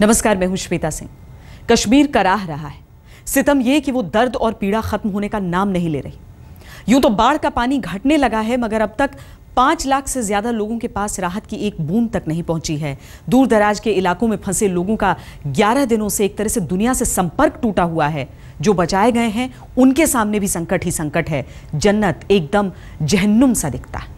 नमस्कार, मैं हूं श्वेता सिंह। कश्मीर कराह रहा है। सितम यह कि वो दर्द और पीड़ा खत्म होने का नाम नहीं ले रही। यूं तो बाढ़ का पानी घटने लगा है, मगर अब तक 5 लाख से ज्यादा लोगों के पास राहत की एक बूंद तक नहीं पहुंची है। दूर दराज के इलाकों में फंसे लोगों का 11 दिनों से एक तरह से दुनिया से संपर्क टूटा हुआ है। जो बचाए गए हैं उनके सामने भी संकट ही संकट है। जन्नत एकदम जहन्नुम सा दिखता है।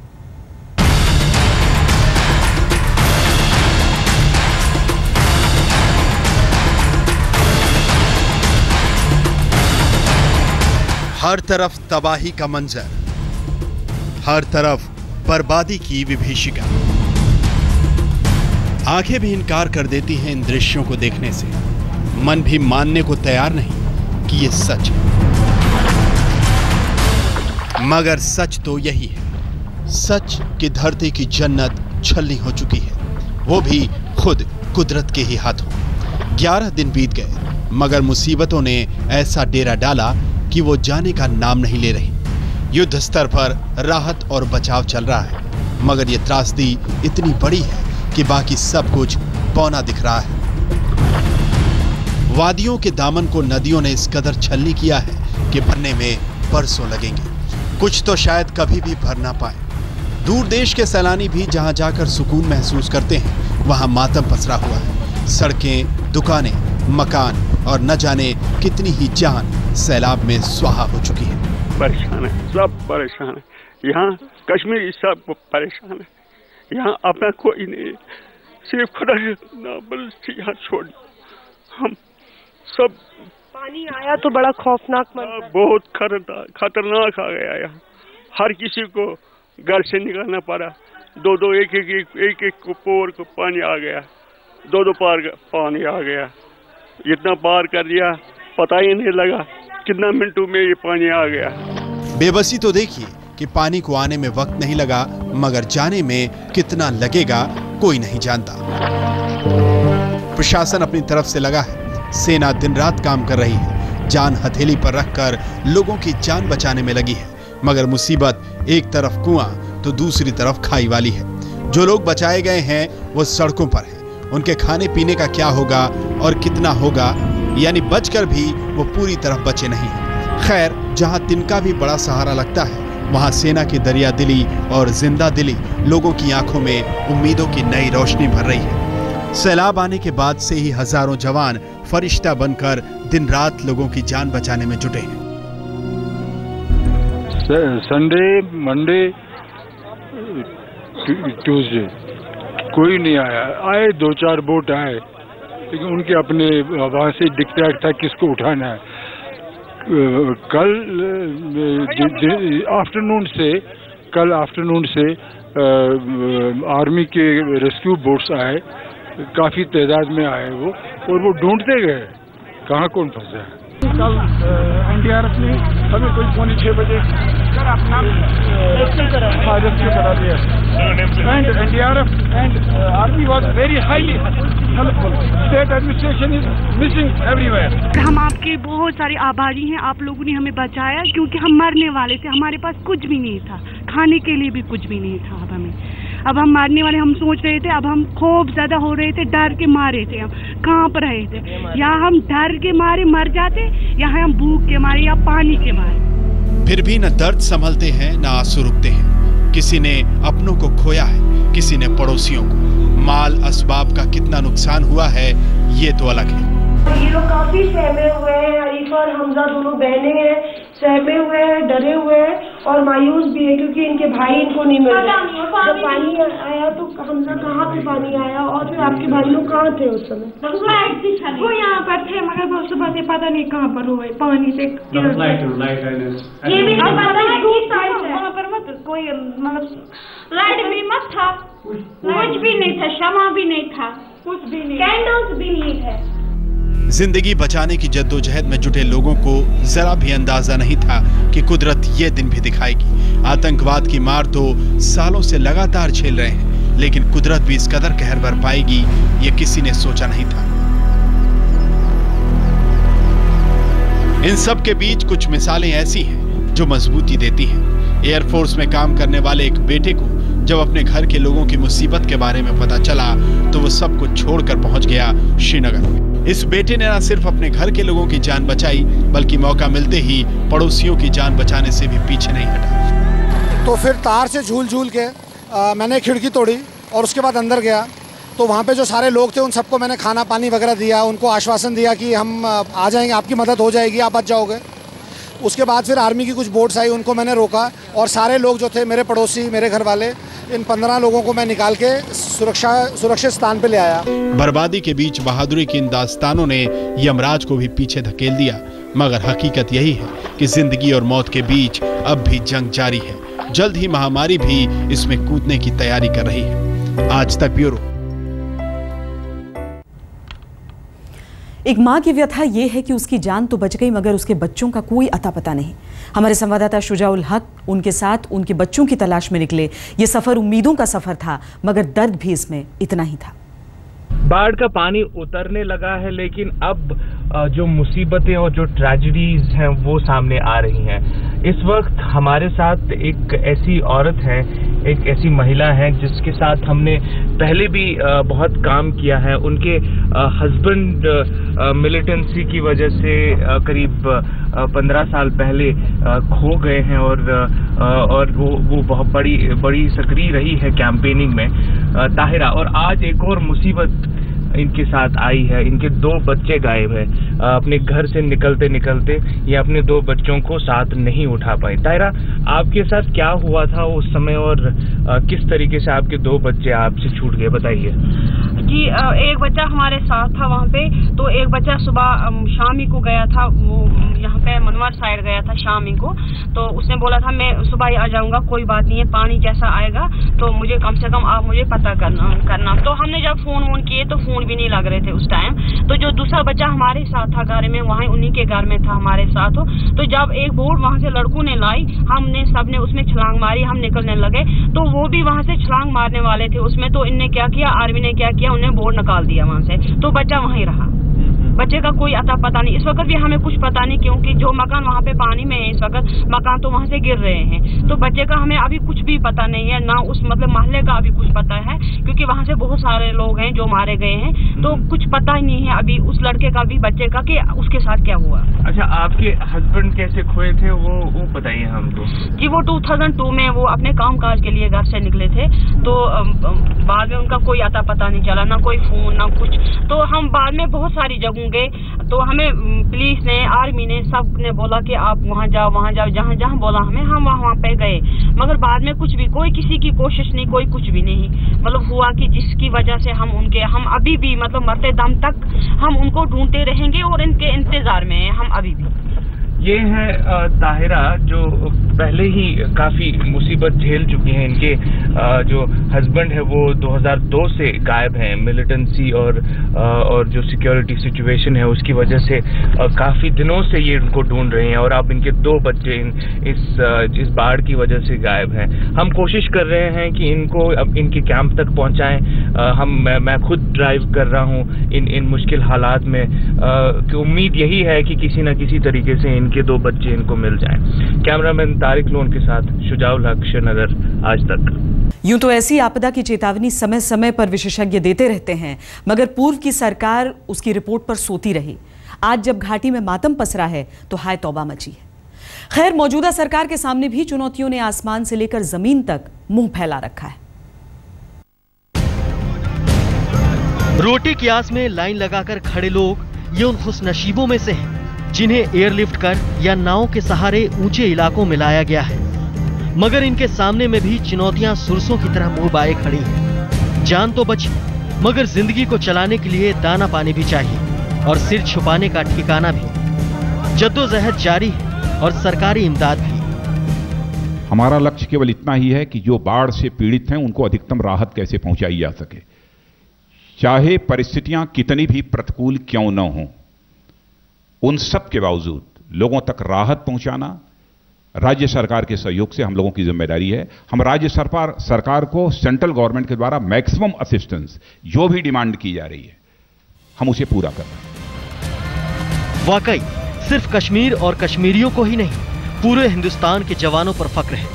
हर तरफ तबाही का मंजर, हर तरफ बर्बादी की विभीषिका। आंखें भी इनकार कर देती हैं इन दृश्यों को देखने से। मन भी मानने को तैयार नहीं कि ये सच है, मगर सच तो यही है। सच कि धरती की जन्नत छलनी हो चुकी है, वो भी खुद कुदरत के ही हाथों। 11 दिन बीत गए, मगर मुसीबतों ने ऐसा डेरा डाला कि वो जाने का नाम नहीं ले रही। युद्ध स्तर पर राहत और बचाव चल रहा है, मगर ये त्रासदी इतनी बड़ी है कि बाकी सब कुछ पौना दिख रहा है। वादियों के दामन को नदियों ने इस कदर छलनी किया है कि भरने में बरसों लगेंगे। कुछ तो शायद कभी भी भर ना पाए। दूर देश के सैलानी भी जहां जाकर सुकून महसूस करते हैं, वहां मातम पसरा हुआ है। सड़कें, दुकानें, मकान और न जाने कितनी ही जान सैलाब में स्वाहा हो चुकी है। परेशान है, सब परेशान है। यहाँ कश्मीर सब परेशान है। यहाँ अपना कोई नहीं, सिर्फ खुदा यहाँ छोड़। हम सब पानी आया तो बड़ा खौफनाक, बहुत खतरनाक आ गया। यहाँ हर किसी को घर से निकलना पड़ा। दो एक पोर को पानी आ गया, दो पार पानी आ गया। इतना पार कर दिया, पता ही नहीं लगा कितना मिनटों में ये पानी आ गया। बेबसी तो देखिए कि पानी को आने में वक्त नहीं लगा, मगर जाने में कितना लगेगा कोई नहीं जानता। प्रशासन अपनी तरफ से लगा है, सेना दिन रात काम कर रही है, जान हथेली पर रखकर लोगों की जान बचाने में लगी है। मगर मुसीबत एक तरफ कुआं तो दूसरी तरफ खाई वाली है। जो लोग बचाए गए हैं वो सड़कों पर हैं। उनके खाने पीने का क्या होगा और कितना होगा, यानी बचकर भी वो पूरी तरह बचे नहीं। खैर, जहां तिनका भी बड़ा सहारा लगता है, वहां सेना की दरिया दिली और जिंदा दिली लोगों की आंखों में उम्मीदों की नई रोशनी भर रही है। सैलाब आने के बाद से ही हजारों जवान फरिश्ता बनकर दिन रात लोगों की जान बचाने में जुटे हैं। संडे, मंडे, ट्यूसडे कोई नहीं आया। आए 2-4 बोट आए, लेकिन उनके अपने वहां से डिक्टेट था किसको उठाना है। कल आफ्टरनून से आर्मी के रेस्क्यू बोट्स आए, काफी तादाद में आए वो, और वो ढूंढते गए कहाँ कौन फंसा है। कल NDRF ने हमें कोई 6:45 बजे अपना रेस्क्यू करा दिया। And NDRF and Army was very highly helpful. State administration is missing everywhere. हम आपके बहुत सारे आभारी हैं। आप लोगों ने हमें बचाया, क्योंकि हम मरने वाले थे। हमारे पास कुछ भी नहीं था, खाने के लिए भी कुछ भी नहीं था। अब हम मारने वाले, हम सोच रहे थे, अब हम खौफ ज्यादा हो रहे थे, डर के मारे थे। हम कांप रहे थे, या हम डर के मारे मर जाते, या हम भूख के मारे, या पानी के मारे। फिर भी न दर्द संभलते हैं, न आंसू रुकते हैं। किसी ने अपनों को खोया है, किसी ने पड़ोसियों को। माल असबाब का कितना नुकसान हुआ है ये तो अलग है। ये लोग काफी सहमे हुए हैं। अरीफा और हमजा दोनों बहनें हैं, सहमे हुए हैं, डरे हुए हैं और मायूस भी है, क्योंकि इनके भाई इनको नहीं मिल रहे। जब पानी आया तो हमजा कहाँ पे पानी आया, और फिर आपके भाई लोग कहाँ थे उस समय? वो यहाँ पर थे, मगर वो सुबह से पता नहीं कहाँ पर हुए, पानी से। ये भी वहाँ पर मत कोई मतलब लाइट भी मत था, कुछ भी नहीं था, शमा भी नहीं था, कुछ भी नहीं, कैंडल्स भी नहीं थे। जिंदगी बचाने की जद्दोजहद में जुटे लोगों को जरा भी अंदाजा नहीं था कि कुदरत ये दिन भी दिखाएगी। आतंकवाद की मार तो सालों से लगातार झेल रहे हैं, लेकिन कुदरत भी इस कदर कहर बर पाएगी ये किसी ने सोचा नहीं था। इन सब के बीच कुछ मिसालें ऐसी हैं जो मजबूती देती हैं। एयरफोर्स में काम करने वाले एक बेटे को जब अपने घर के लोगों की मुसीबत के बारे में पता चला तो वो सब कुछ छोड़कर पहुंच गया श्रीनगर। इस बेटे ने न सिर्फ अपने घर के लोगों की जान बचाई बल्कि मौका मिलते ही पड़ोसियों की जान बचाने से भी पीछे नहीं हटा। तो फिर तार से झूल के मैंने खिड़की तोड़ी और उसके बाद अंदर गया। तो वहाँ पे जो सारे लोग थे उन सबको मैंने खाना पानी वगैरह दिया, उनको आश्वासन दिया कि हम आ जाएंगे, आपकी मदद हो जाएगी, आप बच जाओगे। उसके बाद फिर आर्मी की कुछ बोट्स आई, उनको मैंने रोका और सारे लोग जो थे मेरे पड़ोसी, मेरे घर वाले, इन 15 लोगों को मैं निकाल के सुरक्षित स्थान पे ले आया। बर्बादी के बीच बहादुरी की इन दास्तानों ने यमराज को भी पीछे धकेल दिया, मगर हकीकत यही है कि जिंदगी और मौत के बीच अब भी जंग जारी है। जल्द ही महामारी भी इसमें कूदने की तैयारी कर रही है। आज तक ब्यूरो। एक मां की व्यथा यह है कि उसकी जान तो बच गई मगर उसके बच्चों का कोई अता पता नहीं। हमारे संवाददाता शुजाउल हक उनके साथ उनके बच्चों की तलाश में निकले। ये सफर उम्मीदों का सफर था मगर दर्द भी इसमें इतना ही था। बाढ़ का पानी उतरने लगा है लेकिन अब जो मुसीबतें और जो ट्रेजेडीज हैं वो सामने आ रही हैं। इस वक्त हमारे साथ एक ऐसी औरत है, एक ऐसी महिला है जिसके साथ हमने पहले भी बहुत काम किया है। उनके हस्बैंड मिलिटेंसी की वजह से करीब 15 साल पहले खो गए हैं और वो बहुत बड़ी सक्रिय रही है कैंपेनिंग में, ताहिरा। और आज एक और मुसीबत इनके साथ आई है। इनके 2 बच्चे गायब हैं। अपने घर से निकलते निकलते ये अपने 2 बच्चों को साथ नहीं उठा पाई। ताहिरा, आपके साथ क्या हुआ था उस समय और किस तरीके से आपके 2 बच्चे आपसे छूट गए, बताइए। जी, एक बच्चा हमारे साथ था वहाँ पे, तो एक बच्चा सुबह शामी को गया था, वो यहाँ पे मनवार साइड गया था शामी को। तो उसने बोला था मैं सुबह ही आ जाऊंगा, कोई बात नहीं है, पानी जैसा आएगा तो मुझे कम से कम आप मुझे पता करना। तो हमने जब फोन किए तो फोन भी नहीं लग रहे थे उस टाइम। तो जो दूसरा बच्चा हमारे साथ था घर में, वहाँ उन्हीं के घर में था हमारे साथ। तो जब एक बोट वहाँ से लड़कों ने लाई, हमने सबने उसमें छलांग मारी, हम निकलने लगे तो वो भी वहाँ से छलांग मारने वाले थे उसमें। तो इनने क्या किया, आर्मी ने क्या किया, उन्हें बोट निकाल दिया वहाँ से। तो बच्चा वहीं रहा। बच्चे का कोई अता पता नहीं। इस वक्त भी हमें कुछ पता नहीं क्योंकि जो मकान वहाँ पे पानी में है इस वक्त, मकान तो वहाँ से गिर रहे हैं। तो बच्चे का हमें अभी कुछ भी पता नहीं है, ना उस मतलब मोहल्ले का अभी कुछ पता है क्योंकि वहाँ से बहुत सारे लोग हैं जो मारे गए हैं। तो कुछ पता ही नहीं है अभी उस लड़के का भी, बच्चे का, कि उसके साथ क्या हुआ। अच्छा, आपके हस्बैंड कैसे खोए थे वो बताइए हमको। जी, वो 2002 में वो अपने काम काज के लिए घर से निकले थे। तो बाद में उनका कोई अता पता नहीं चला, ना कोई फोन ना कुछ। तो हम बाद में बहुत सारी जगहों गए तो हमें पुलिस ने, आर्मी ने, सब ने बोला कि आप वहाँ जाओ, जहाँ जहाँ बोला हमें हम वहाँ पे गए। मगर बाद में कुछ भी, कोई किसी की कोशिश नहीं, कोई कुछ भी नहीं मतलब हुआ कि जिसकी वजह से हम अभी भी मतलब मरते दम तक हम उनको ढूंढते रहेंगे और इनके इंतजार में हैं हम अभी भी। ये है ताहिरा जो पहले ही काफ़ी मुसीबत झेल चुकी हैं। इनके जो हस्बैंड है वो 2002 से गायब हैं। मिलिटेंसी और जो सिक्योरिटी सिचुएशन है उसकी वजह से काफ़ी दिनों से ये इनको ढूंढ रहे हैं और अब इनके 2 बच्चे इस बाढ़ की वजह से गायब हैं। हम कोशिश कर रहे हैं कि इनको अब इनके कैंप तक पहुंचाएं। मैं खुद ड्राइव कर रहा हूं इन मुश्किल हालात में कि उम्मीद यही है कि किसी न किसी तरीके से के 2 बच्चे इनको मिल जाएं। कैमरामैन तारिक लोन के साथ शुजाउल हक, श्रीनगर, आज तक। यूं तो ऐसी आपदा की चेतावनी समय समय पर विशेषज्ञ देते रहते हैं मगर पूर्व की सरकार उसकी रिपोर्ट पर सोती रही। आज जब घाटी में मातम पसरा है तो हाय तौबा मची है। खैर, मौजूदा सरकार के सामने भी चुनौतियों ने आसमान से लेकर जमीन तक मुंह फैला रखा है। रोटी की आस में लाइन लगाकर खड़े लोग ये उन खुशनसीबों में से हैं जिन्हें एयरलिफ्ट कर या नाव के सहारे ऊंचे इलाकों में लाया गया है। मगर इनके सामने में भी चुनौतियां सुरसों की तरह मुंह बाए खड़ी हैं। जान तो बची मगर जिंदगी को चलाने के लिए दाना पानी भी चाहिए और सिर छुपाने का ठिकाना भी। जद्दोजहद जारी है और सरकारी इमदाद भी। हमारा लक्ष्य केवल इतना ही है कि जो बाढ़ से पीड़ित हैं उनको अधिकतम राहत कैसे पहुंचाई जा सके, चाहे परिस्थितियां कितनी भी प्रतिकूल क्यों न हों। उन सब के बावजूद लोगों तक राहत पहुंचाना राज्य सरकार के सहयोग से हम लोगों की जिम्मेदारी है। हम राज्य सरकार को सेंट्रल गवर्नमेंट के द्वारा मैक्सिमम असिस्टेंस जो भी डिमांड की जा रही है हम उसे पूरा कर रहे हैं। वाकई सिर्फ कश्मीर और कश्मीरियों को ही नहीं पूरे हिंदुस्तान के जवानों पर फक्र है।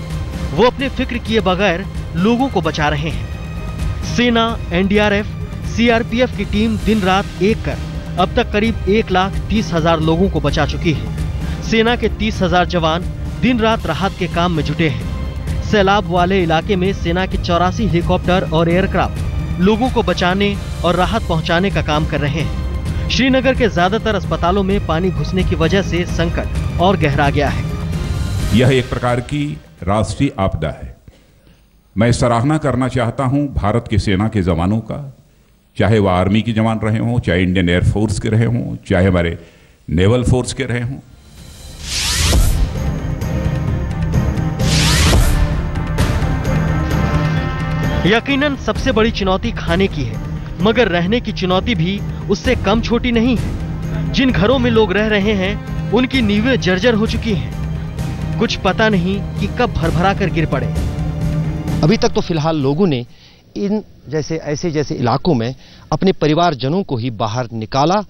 वो अपने फिक्र किए बगैर लोगों को बचा रहे हैं। सेना, एनडीआरएफ, सीआरपीएफ की टीम दिन रात एक कर अब तक करीब 1,30,000 लोगों को बचा चुकी है। सेना के 30,000 जवान दिन रात राहत के काम में जुटे हैं। सैलाब वाले इलाके में सेना के 84 हेलीकॉप्टर और एयरक्राफ्ट लोगों को बचाने और राहत पहुंचाने का काम कर रहे हैं। श्रीनगर के ज्यादातर अस्पतालों में पानी घुसने की वजह से संकट और गहरा गया है। यह एक प्रकार की राष्ट्रीय आपदा है। मैं सराहना करना चाहता हूं भारत की सेना के जवानों का, चाहे वह आर्मी के जवान रहे हों, चाहे इंडियन एयरफोर्स के रहे हों, चाहे हमारे नेवल फोर्स के रहे हों। यकीनन सबसे बड़ी चुनौती खाने की है, मगर रहने की चुनौती भी उससे कम छोटी नहीं है। जिन घरों में लोग रह रहे हैं उनकी नींवें जर्जर हो चुकी हैं। कुछ पता नहीं कि कब भरभरा कर गिर पड़े। अभी तक तो फिलहाल लोगों ने इन जैसे इलाकों में अपने परिवारजनों को ही बाहर निकाला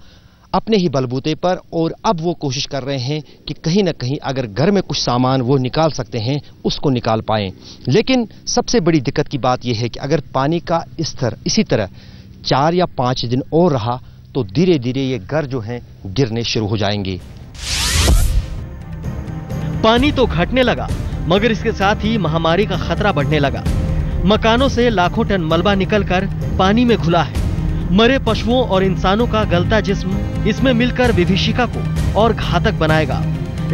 अपने ही बलबूते पर, और अब वो कोशिश कर रहे हैं कि कहीं ना कहीं अगर घर में कुछ सामान वो निकाल सकते हैं उसको निकाल पाएं। लेकिन सबसे बड़ी दिक्कत की बात यह है कि अगर पानी का स्तर इसी तरह 4 या 5 दिन और रहा तो धीरे धीरे ये घर जो हैं गिरने शुरू हो जाएंगे। पानी तो घटने लगा, मगर इसके साथ ही महामारी का खतरा बढ़ने लगा। मकानों से लाखों टन मलबा निकलकर पानी में घुला है। मरे पशुओं और इंसानों का गलता जिस्म इसमें मिलकर विभीषिका को और घातक बनाएगा।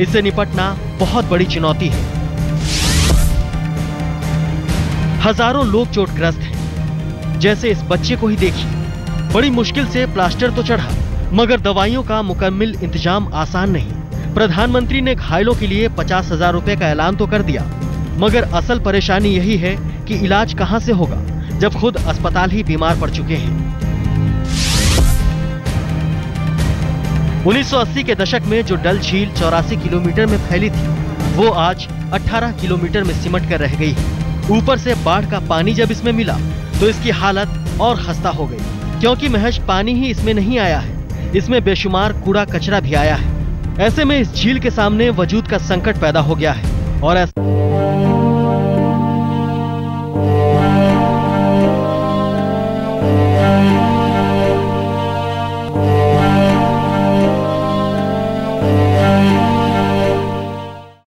इससे निपटना बहुत बड़ी चुनौती है। हजारों लोग चोटग्रस्त हैं। जैसे इस बच्चे को ही देखिए, बड़ी मुश्किल से प्लास्टर तो चढ़ा, मगर दवाइयों का मुकम्मल इंतजाम आसान नहीं। प्रधानमंत्री ने घायलों के लिए 50,000 रुपए का ऐलान तो कर दिया, मगर असल परेशानी यही है कि इलाज कहां से होगा जब खुद अस्पताल ही बीमार पड़ चुके हैं। 1980 के दशक में जो डल झील 84 किलोमीटर में फैली थी, वो आज 18 किलोमीटर में सिमट कर रह गई है। ऊपर से बाढ़ का पानी जब इसमें मिला तो इसकी हालत और खस्ता हो गई, क्योंकि महज पानी ही इसमें नहीं आया है, इसमें बेशुमार कूड़ा कचरा भी आया है। ऐसे में इस झील के सामने वजूद का संकट पैदा हो गया है और